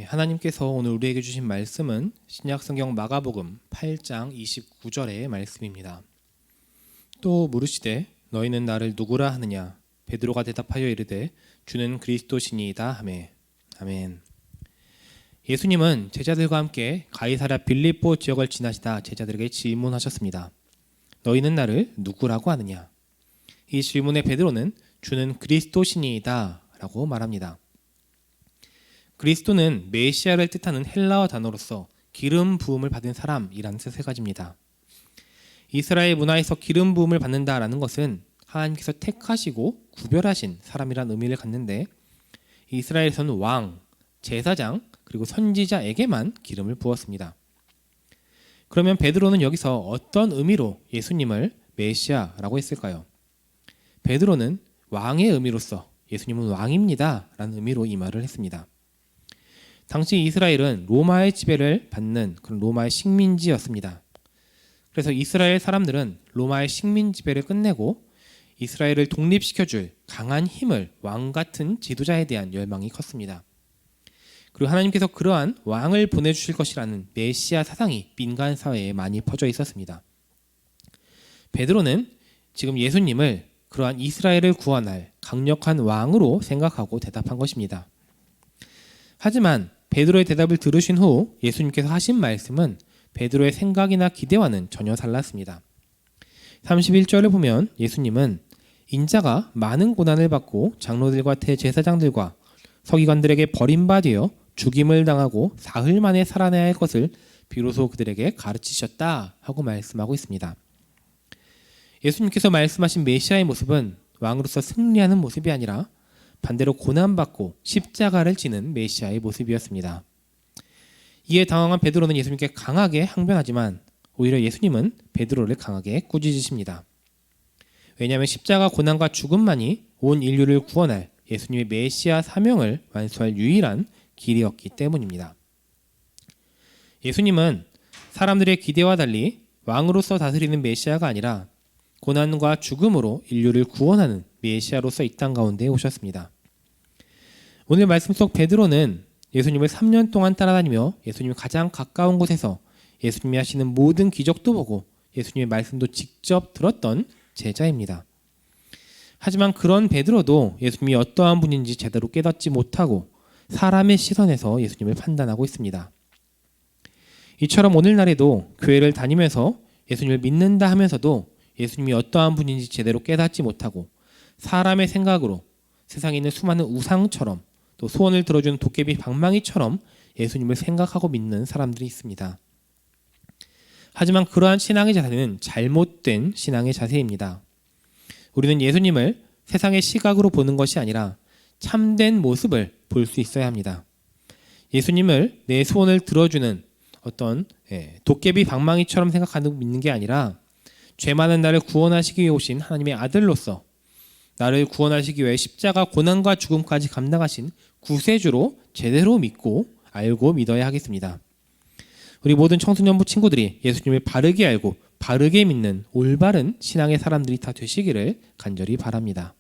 하나님께서 오늘 우리에게 주신 말씀은 신약성경 마가복음 8장 29절의 말씀입니다. 또 물으시되 너희는 나를 누구라 하느냐? 베드로가 대답하여 이르되 주는 그리스도시니이다 하매. 아멘. 예수님은 제자들과 함께 가이사랴 빌립보 지역을 지나시다 제자들에게 질문하셨습니다. 너희는 나를 누구라고 하느냐? 이 질문에 베드로는 주는 그리스도시니이다 라고 말합니다. 그리스도는 메시아를 뜻하는 헬라어 단어로서 기름 부음을 받은 사람이라는 뜻을 가집니다. 이스라엘 문화에서 기름 부음을 받는다라는 것은 하나님께서 택하시고 구별하신 사람이라는 의미를 갖는데, 이스라엘에서는 왕, 제사장, 그리고 선지자에게만 기름을 부었습니다. 그러면 베드로는 여기서 어떤 의미로 예수님을 메시아라고 했을까요? 베드로는 왕의 의미로서 예수님은 왕입니다 라는 의미로 이 말을 했습니다. 당시 이스라엘은 로마의 지배를 받는 그런 로마의 식민지였습니다. 그래서 이스라엘 사람들은 로마의 식민 지배를 끝내고 이스라엘을 독립시켜줄 강한 힘을, 왕 같은 지도자에 대한 열망이 컸습니다. 그리고 하나님께서 그러한 왕을 보내주실 것이라는 메시아 사상이 민간 사회에 많이 퍼져 있었습니다. 베드로는 지금 예수님을 그러한 이스라엘을 구원할 강력한 왕으로 생각하고 대답한 것입니다. 하지만 베드로의 대답을 들으신 후 예수님께서 하신 말씀은 베드로의 생각이나 기대와는 전혀 달랐습니다. 31절을 보면 예수님은 인자가 많은 고난을 받고 장로들과 대제사장들과 서기관들에게 버림받아 죽임을 당하고 사흘 만에 살아나야 할 것을 비로소 그들에게 가르치셨다 하고 말씀하고 있습니다. 예수님께서 말씀하신 메시아의 모습은 왕으로서 승리하는 모습이 아니라 반대로 고난받고 십자가를 지는 메시아의 모습이었습니다. 이에 당황한 베드로는 예수님께 강하게 항변하지만 오히려 예수님은 베드로를 강하게 꾸짖으십니다. 왜냐하면 십자가 고난과 죽음만이 온 인류를 구원할 예수님의 메시아 사명을 완수할 유일한 길이었기 때문입니다. 예수님은 사람들의 기대와 달리 왕으로서 다스리는 메시아가 아니라 고난과 죽음으로 인류를 구원하는 메시아로서 이 땅 가운데 오셨습니다. 오늘 말씀 속 베드로는 예수님을 3년 동안 따라다니며 예수님이 가장 가까운 곳에서 예수님이 하시는 모든 기적도 보고 예수님의 말씀도 직접 들었던 제자입니다. 하지만 그런 베드로도 예수님이 어떠한 분인지 제대로 깨닫지 못하고 사람의 시선에서 예수님을 판단하고 있습니다. 이처럼 오늘날에도 교회를 다니면서 예수님을 믿는다 하면서도 예수님이 어떠한 분인지 제대로 깨닫지 못하고 사람의 생각으로 세상에 있는 수많은 우상처럼 또 소원을 들어주는 도깨비 방망이처럼 예수님을 생각하고 믿는 사람들이 있습니다. 하지만 그러한 신앙의 자세는 잘못된 신앙의 자세입니다. 우리는 예수님을 세상의 시각으로 보는 것이 아니라 참된 모습을 볼 수 있어야 합니다. 예수님을 내 소원을 들어주는 어떤 도깨비 방망이처럼 생각하고 믿는 게 아니라 죄 많은 나를 구원하시기 위해 오신 하나님의 아들로서 나를 구원하시기 위해 십자가 고난과 죽음까지 감당하신 구세주로 제대로 믿고 알고 믿어야 하겠습니다. 우리 모든 청소년부 친구들이 예수님을 바르게 알고 바르게 믿는 올바른 신앙의 사람들이 다 되시기를 간절히 바랍니다.